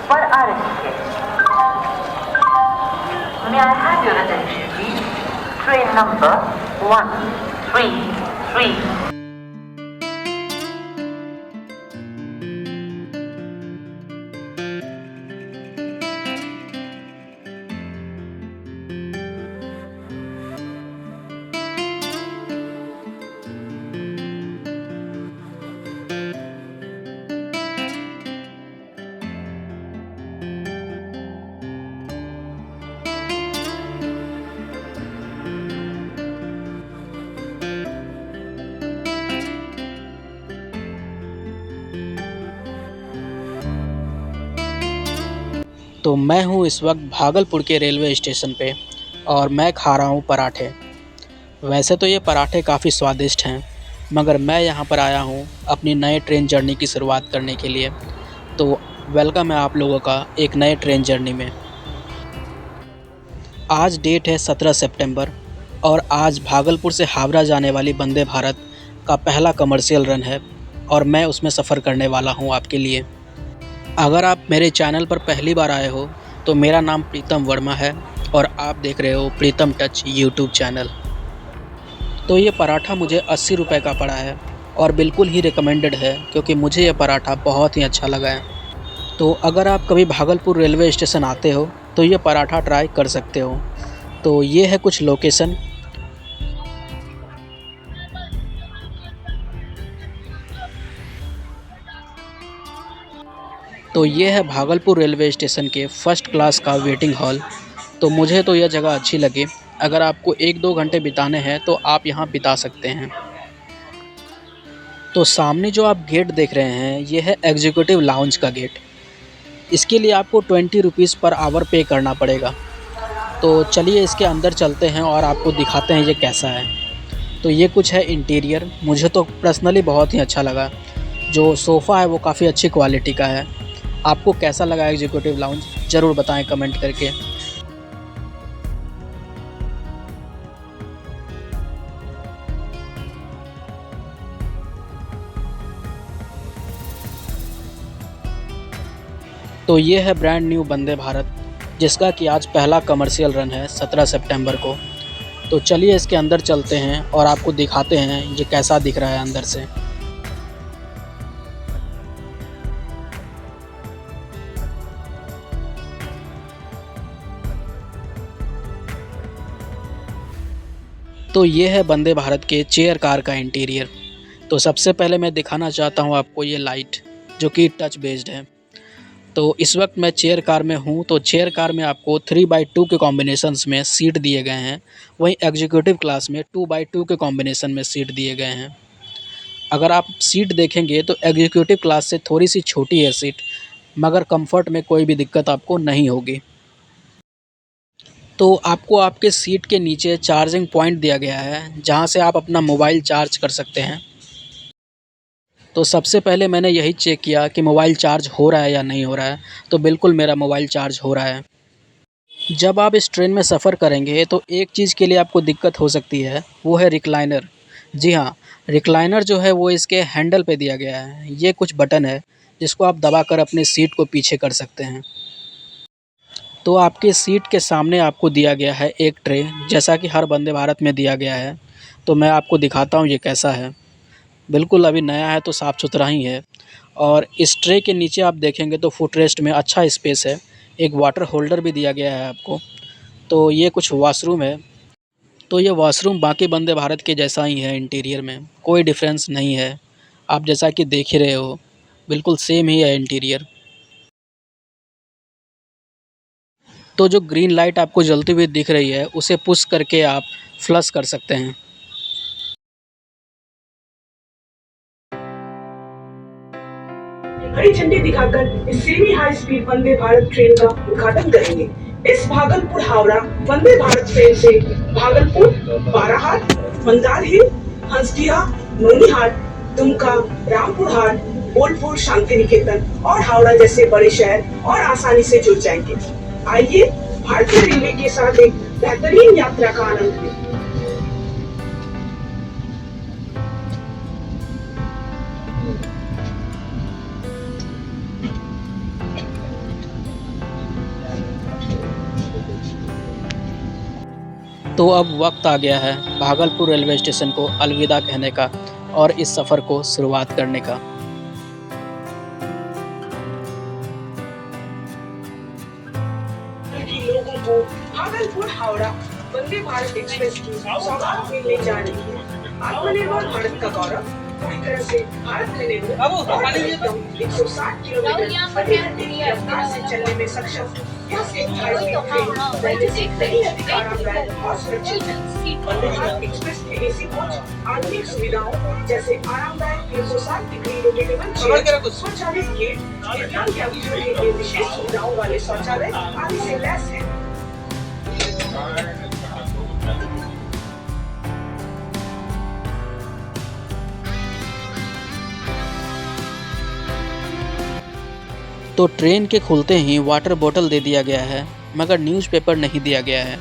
पर आ रही है। May I have your attention, please? Train number 133. तो मैं हूँ इस वक्त भागलपुर के रेलवे स्टेशन पे और मैं खा रहा हूँ पराठे। वैसे तो ये पराठे काफ़ी स्वादिष्ट हैं, मगर मैं यहाँ पर आया हूँ अपनी नए ट्रेन जर्नी की शुरुआत करने के लिए। तो वेलकम है आप लोगों का एक नए ट्रेन जर्नी में। आज डेट है 17 सितंबर और आज भागलपुर से हावड़ा जाने वाली वंदे भारत का पहला कमर्शियल रन है और मैं उसमें सफ़र करने वाला हूँ आपके लिए। अगर आप मेरे चैनल पर पहली बार आए हो तो मेरा नाम प्रीतम वर्मा है और आप देख रहे हो प्रीतम टच यूट्यूब चैनल। तो ये पराठा मुझे 80 रुपये का पड़ा है और बिल्कुल ही रिकमेंडेड है क्योंकि मुझे ये पराठा बहुत ही अच्छा लगा है। तो अगर आप कभी भागलपुर रेलवे स्टेशन आते हो तो ये पराठा ट्राई कर सकते हो। तो ये है कुछ लोकेशन। तो ये है भागलपुर रेलवे स्टेशन के फर्स्ट क्लास का वेटिंग हॉल। तो मुझे तो यह जगह अच्छी लगी। अगर आपको 1-2 घंटे बिताने हैं तो आप यहाँ बिता सकते हैं। तो सामने जो आप गेट देख रहे हैं ये है एग्जीक्यूटिव लाउंज का गेट। इसके लिए आपको 20 रुपीज़ पर आवर पे करना पड़ेगा। तो चलिए इसके अंदर चलते हैं और आपको दिखाते हैं ये कैसा है। तो ये कुछ है इंटीरियर। मुझे तो पर्सनली बहुत ही अच्छा लगा। जो सोफ़ा है वो काफ़ी अच्छी क्वालिटी का है। आपको कैसा लगा एग्जीक्यूटिव लाउंज ज़रूर बताएं कमेंट करके। तो ये है ब्रांड न्यू वंदे भारत जिसका कि आज पहला कमर्शियल रन है 17 सितंबर को। तो चलिए इसके अंदर चलते हैं और आपको दिखाते हैं ये कैसा दिख रहा है अंदर से। तो ये है वंदे भारत के चेयर कार का इंटीरियर। तो सबसे पहले मैं दिखाना चाहता हूँ आपको ये लाइट जो कि टच बेस्ड है। तो इस वक्त मैं चेयर कार में हूँ। तो चेयर कार में आपको 3x2 के कॉम्बिनेशंस में सीट दिए गए हैं। वहीं एग्जीक्यूटिव क्लास में 2x2 के कॉम्बिनेशन में सीट दिए गए हैं। अगर आप सीट देखेंगे तो एग्जीक्यूटिव क्लास से थोड़ी सी छोटी है सीट, मगर कंफर्ट में कोई भी दिक्कत आपको नहीं होगी। तो आपको आपके सीट के नीचे चार्जिंग पॉइंट दिया गया है जहाँ से आप अपना मोबाइल चार्ज कर सकते हैं। तो सबसे पहले मैंने यही चेक किया कि मोबाइल चार्ज हो रहा है या नहीं हो रहा है। तो बिल्कुल मेरा मोबाइल चार्ज हो रहा है। जब आप इस ट्रेन में सफ़र करेंगे तो एक चीज़ के लिए आपको दिक्कत हो सकती है, वो है रिक्लाइनर। जी हाँ, रिक्लाइनर जो है वो इसके हैंडल पे दिया गया है। ये कुछ बटन है जिसको आप दबाकर अपनी सीट को पीछे कर सकते हैं। तो आपके सीट के सामने आपको दिया गया है एक ट्रे, जैसा कि हर वंदे भारत में दिया गया है। तो मैं आपको दिखाता हूँ ये कैसा है। बिल्कुल अभी नया है तो साफ़ सुथरा ही है। और इस ट्रे के नीचे आप देखेंगे तो फुटरेस्ट में अच्छा स्पेस है। एक वाटर होल्डर भी दिया गया है आपको। तो ये कुछ वॉशरूम है। तो ये वॉशरूम बाकी वंदे भारत के जैसा ही है, इंटीरियर में कोई डिफरेंस नहीं है। आप जैसा कि देख ही रहे हो बिल्कुल सेम ही है इंटीरियर। तो जो ग्रीन लाइट आपको जलती हुई दिख रही है उसे पुश करके आप फ्लश कर सकते हैं। हरी झंडी दिखाकर इस semi high speed Vande Bharat train का उद्घाटन करेंगे। इस भागलपुर हावड़ा वंदे भारत ट्रेन से भागलपुर, बाराहाट, मंदार हिल, हंसदिया, नोनीहाट, दुमका, रामपुर हाट, बोलपुर, शांति निकेतन और हावड़ा जैसे बड़े शहर और आसानी से जुड़ जाएंगे। आइए भारतीय रेलवे के साथ एक बेहतरीन यात्रा का आनंद लें। तो अब वक्त आ गया है भागलपुर रेलवे स्टेशन को अलविदा कहने का और इस सफ़र को शुरुआत करने का। लोगों को भागलपुर हावड़ा वंदे भारत एक्सप्रेस की सौगात मिलने जा रही है। आत्मनिर्भर भारत का गौरव पूरी तरह से भारत में निर्मित 160 किलोमीटर प्रति घंटे की रफ्तार से चलने में सक्षम यह सेमी हाई स्पीड ट्रेन पहले से कहीं अधिक आरामदायक और सुरक्षित है। वंदे भारत एक्सप्रेस के एसी कोच आधुनिक सुविधाओं जैसे आरामदायक 360 डिग्री रोटेटेबल चेयर, स्वचालित गेट, दिव्यांग यात्रियों के लिए विशेष सुविधाओं वाले शौचालय आदि से लैस है। तो ट्रेन के खुलते ही वाटर बोतल दे दिया गया है मगर न्यूज़पेपर नहीं दिया गया है,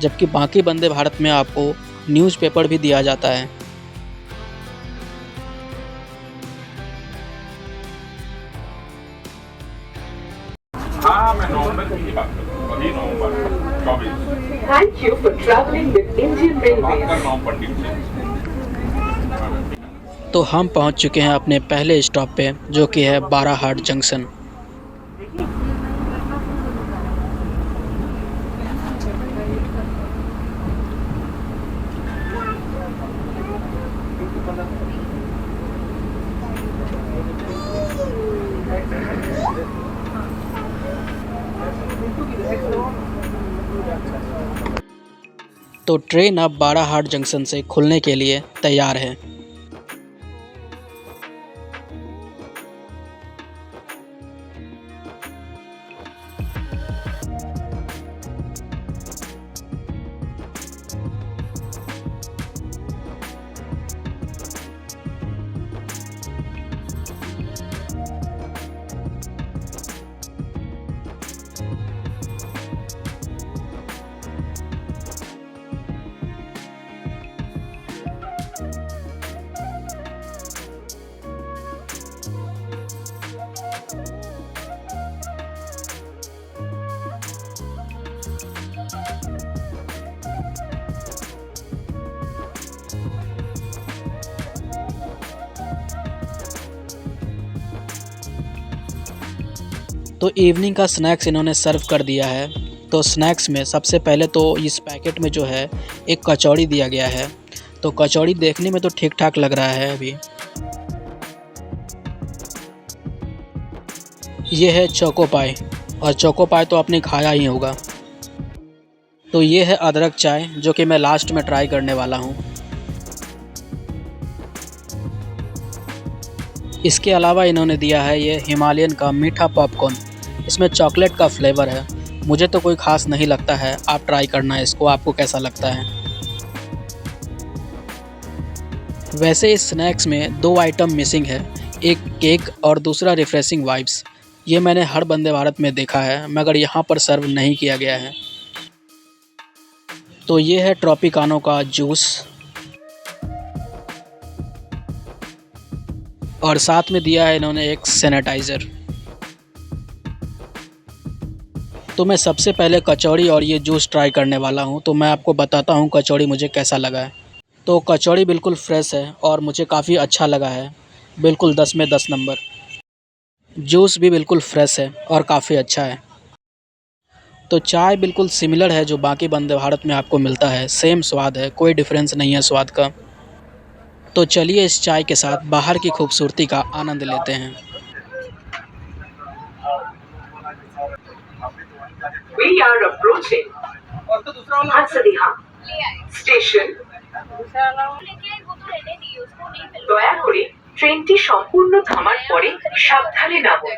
जबकि बाकी वंदे भारत में आपको न्यूज़पेपर भी दिया जाता है। हाँ, मैं नवंबर की बात कर रहा हूँ, अभी नवंबर 24। Thank you for traveling with Indian बात कर Railways. रहा हूँ पंडित जी। तो हम पहुंच चुके हैं अपने पहले स्टॉप पे, जो कि है बाराहाट जंक्शन। तो ट्रेन अब बाराहाट जंक्शन से खुलने के लिए तैयार है। तो इवनिंग का स्नैक्स इन्होंने सर्व कर दिया है। तो स्नैक्स में सबसे पहले तो इस पैकेट में जो है एक कचौड़ी दिया गया है। तो कचौड़ी देखने में तो ठीक ठाक लग रहा है। अभी ये है चोको पाई, और चोको पाई तो आपने खाया ही होगा। तो ये है अदरक चाय, जो कि मैं लास्ट में ट्राई करने वाला हूँ। इसके अलावा इन्होंने दिया है ये हिमालयन का मीठा पॉपकॉर्न। इसमें चॉकलेट का फ्लेवर है। मुझे तो कोई ख़ास नहीं लगता है, आप ट्राई करना इसको, आपको कैसा लगता है। वैसे इस स्नैक्स में 2 आइटम मिसिंग है, एक केक और दूसरा रिफ्रेशिंग वाइब्स। ये मैंने हर वंदे भारत में देखा है, मगर यहाँ पर सर्व नहीं किया गया है। तो ये है ट्रॉपिकानो का जूस, और साथ में दिया है इन्होंने एक सैनिटाइज़र। तो मैं सबसे पहले कचौड़ी और ये जूस ट्राई करने वाला हूँ। तो मैं आपको बताता हूँ कचौड़ी मुझे कैसा लगा है। तो कचौड़ी बिल्कुल फ्रेश है और मुझे काफ़ी अच्छा लगा है, बिल्कुल 10 में 10 नंबर। जूस भी बिल्कुल फ्रेश है और काफ़ी अच्छा है। तो चाय बिल्कुल सिमिलर है जो बाकी वंदे भारत में आपको मिलता है, सेम स्वाद है, कोई डिफरेंस नहीं है स्वाद का। तो चलिए इस चाय के साथ बाहर की खूबसूरती का आनंद लेते हैं। We are approaching Hansdiha station. দয়া করে ট্রেনটি সম্পূর্ণ থামার পরে সাবধানে নামুন।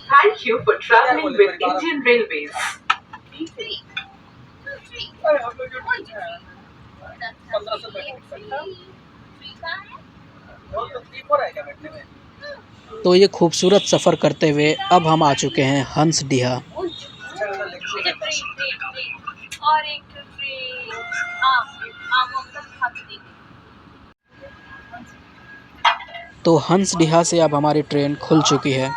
Thank you for traveling with Indian Railways. तो ये खूबसूरत सफ़र करते हुए अब हम आ चुके हैं हंसडीहा। तो हंसडीहा से अब हमारी ट्रेन खुल चुकी है।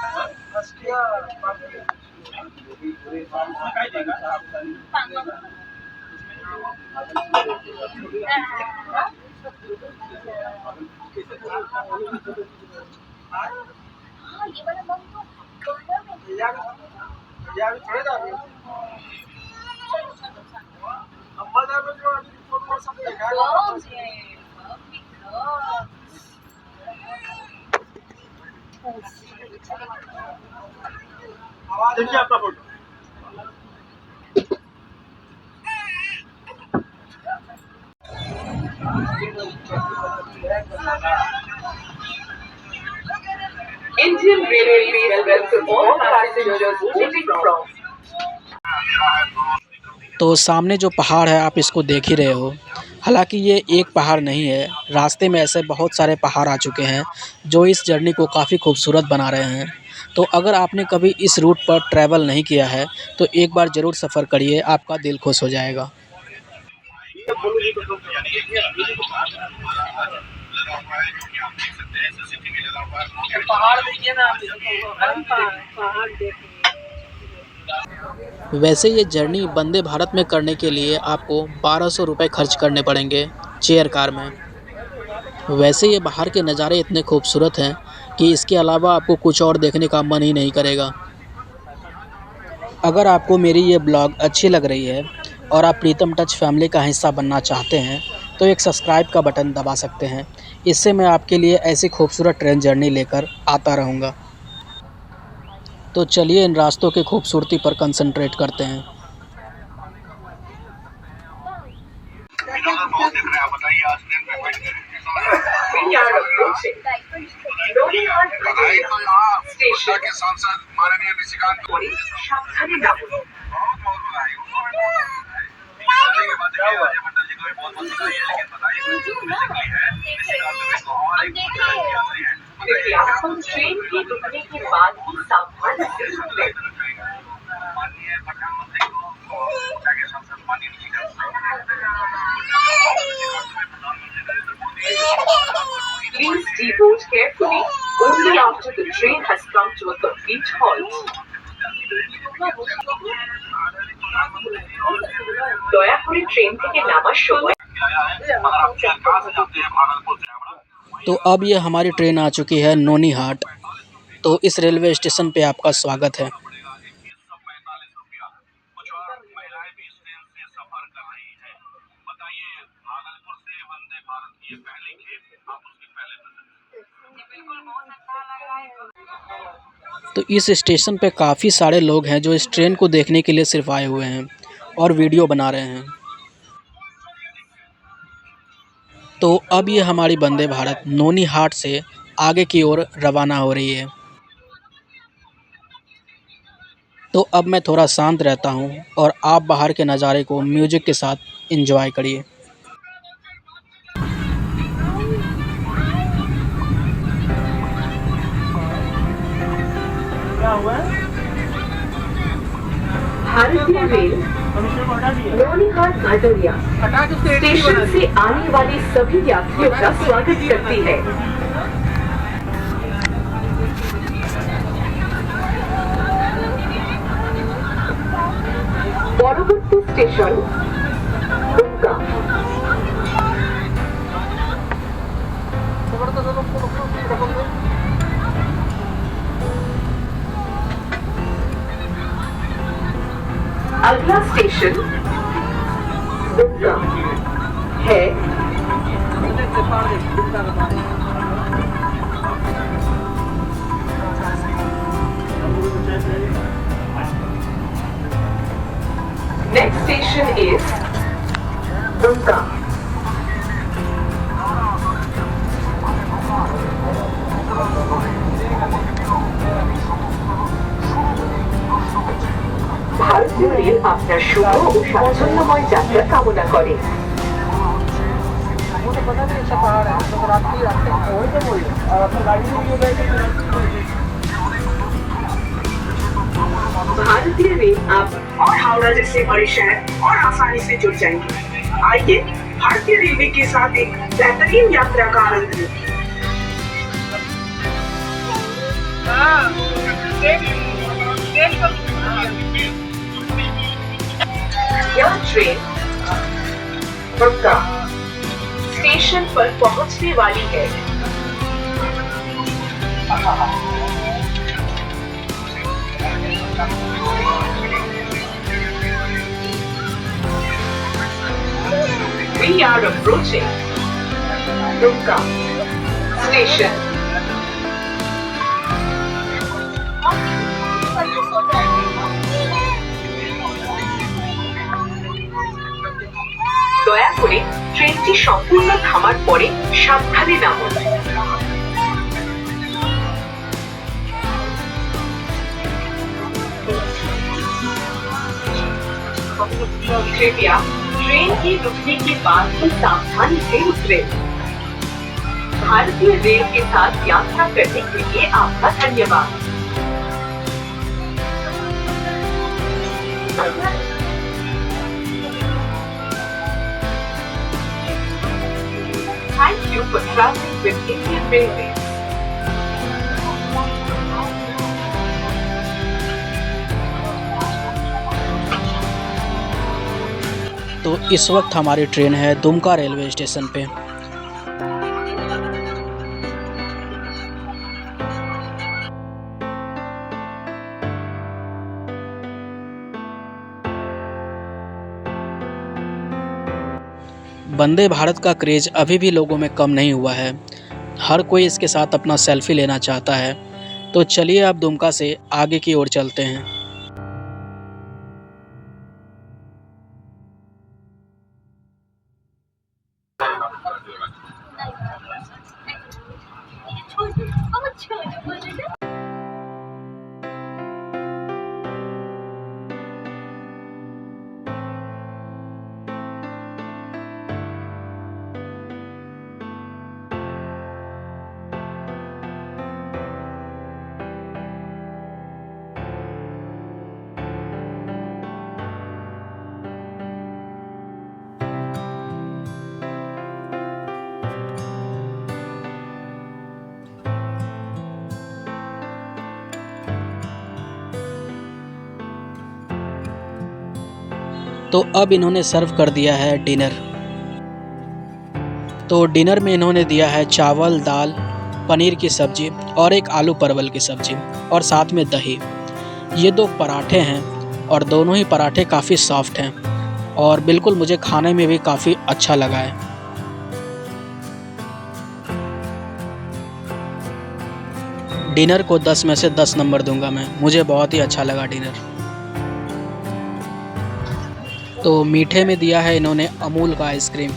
देखिए आपका photo. Indian Railways welcome all passengers boarding from. तो सामने जो पहाड़ है आप इसको देख ही रहे हो। हालांकि ये एक पहाड़ नहीं है, रास्ते में ऐसे बहुत सारे पहाड़ आ चुके हैं जो इस जर्नी को काफ़ी खूबसूरत बना रहे हैं। तो अगर आपने कभी इस रूट पर ट्रैवल नहीं किया है तो एक बार ज़रूर सफ़र करिए, आपका दिल खुश हो जाएगा। पहाड़ देखिए ना, पहाड़ देखिए। वैसे ये जर्नी वंदे भारत में करने के लिए आपको 1200 रुपये खर्च करने पड़ेंगे चेयर कार में। वैसे ये बाहर के नज़ारे इतने खूबसूरत हैं कि इसके अलावा आपको कुछ और देखने का मन ही नहीं करेगा। अगर आपको मेरी ये ब्लॉग अच्छी लग रही है और आप प्रीतम टच फैमिली का हिस्सा बनना चाहते हैं तो एक सब्सक्राइब का बटन दबा सकते हैं। इससे मैं आपके लिए ऐसी खूबसूरत ट्रेन जर्नी लेकर आता रहूँगा। तो चलिए इन रास्तों की खूबसूरती पर कंसंट्रेट करते हैं। We are approaching Lonihat Station. सांसद माननीय निशिकांत सावधानी नामुन। विज्ञापन ट्रेन की रुकने के बाद ही सावधानी से रुकें। Please deboard carefully only after the train has come to a complete halt. দয়া করে ট্রেন থেকে নামার সময়। तो अब ये हमारी ट्रेन आ चुकी है नोनीहाट। तो इस रेलवे स्टेशन पे आपका स्वागत है। तो इस स्टेशन पे काफ़ी सारे लोग हैं जो इस ट्रेन को देखने के लिए सिर्फ आए हुए हैं और वीडियो बना रहे हैं। तो अब ये हमारी वंदे भारत नोनीहाट से आगे की ओर रवाना हो रही है। तो अब मैं थोड़ा शांत रहता हूँ और आप बाहर के नज़ारे को म्यूज़िक के साथ एंजॉय करिए। भारतीय रेल नोनीहाट भादोरिया स्टेशन से आने वाले सभी यात्रियों का स्वागत करती है। পরবর্তী স্টেশন দুমকা। अगला स्टेशन दुमका है। Next station is Dumka. ভারতীয় রেল আপনার শুভ ও স্বাচ্ছন্দ্যময় যাত্রা কামনা করে। भारतीय रेल आप और हावड़ा जैसे बड़े शहर और आसानी से जुड़ जाएंगे। आइए भारतीय रेलवे के साथ एक बेहतरीन यात्रा का आनंद लें। यह ट्रेन दुमका स्टेशन पर पहुंचने वाली है। We are approaching Dumka station. দয়া করে ট্রেনটি সম্পূর্ণ থামার পরে সাবধানে নামুন। कृपया ट्रेन के रुकने के बाद ही सावधानी से उतरे। भारतीय रेल के साथ यात्रा करने के लिए आपका धन्यवाद। Thank you for traveling with Indian Railways. तो इस वक्त हमारी ट्रेन है दुमका रेलवे स्टेशन पे। वंदे भारत का क्रेज़ अभी भी लोगों में कम नहीं हुआ है। हर कोई इसके साथ अपना सेल्फी लेना चाहता है। तो चलिए अब दुमका से आगे की ओर चलते हैं। तो अब इन्होंने सर्व कर दिया है डिनर। तो डिनर में इन्होंने दिया है चावल, दाल, पनीर की सब्ज़ी और एक आलू परवल की सब्ज़ी और साथ में दही। ये 2 पराठे हैं और दोनों ही पराठे काफ़ी सॉफ्ट हैं और बिल्कुल मुझे खाने में भी काफ़ी अच्छा लगा है। डिनर को 10 में से 10 नंबर दूंगा मैं। मुझे बहुत ही अच्छा लगा डिनर। तो मीठे में दिया है इन्होंने अमूल का आइसक्रीम।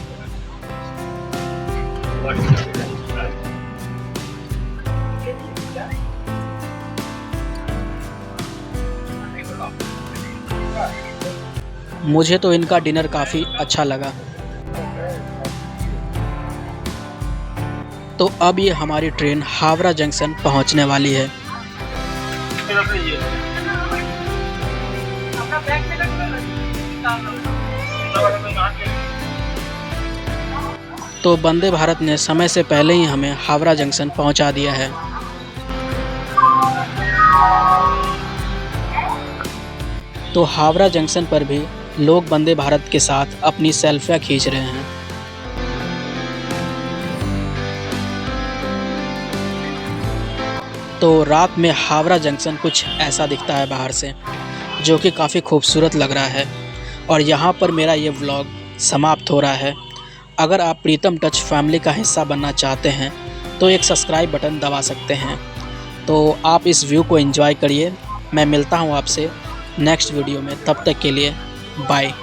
मुझे तो इनका डिनर काफ़ी अच्छा लगा। तो अब ये हमारी ट्रेन हावड़ा जंक्शन पहुंचने वाली है। तो वंदे भारत ने समय से पहले ही हमें हावड़ा जंक्शन पहुंचा दिया है। तो हावड़ा जंक्शन पर भी लोग वंदे भारत के साथ अपनी सेल्फियां खींच रहे हैं। तो रात में हावड़ा जंक्शन कुछ ऐसा दिखता है बाहर से, जो कि काफ़ी खूबसूरत लग रहा है। और यहाँ पर मेरा ये व्लॉग समाप्त हो रहा है। अगर आप प्रीतम टच फैमिली का हिस्सा बनना चाहते हैं तो एक सब्सक्राइब बटन दबा सकते हैं। तो आप इस व्यू को एंजॉय करिए। मैं मिलता हूँ आपसे नेक्स्ट वीडियो में। तब तक के लिए बाय।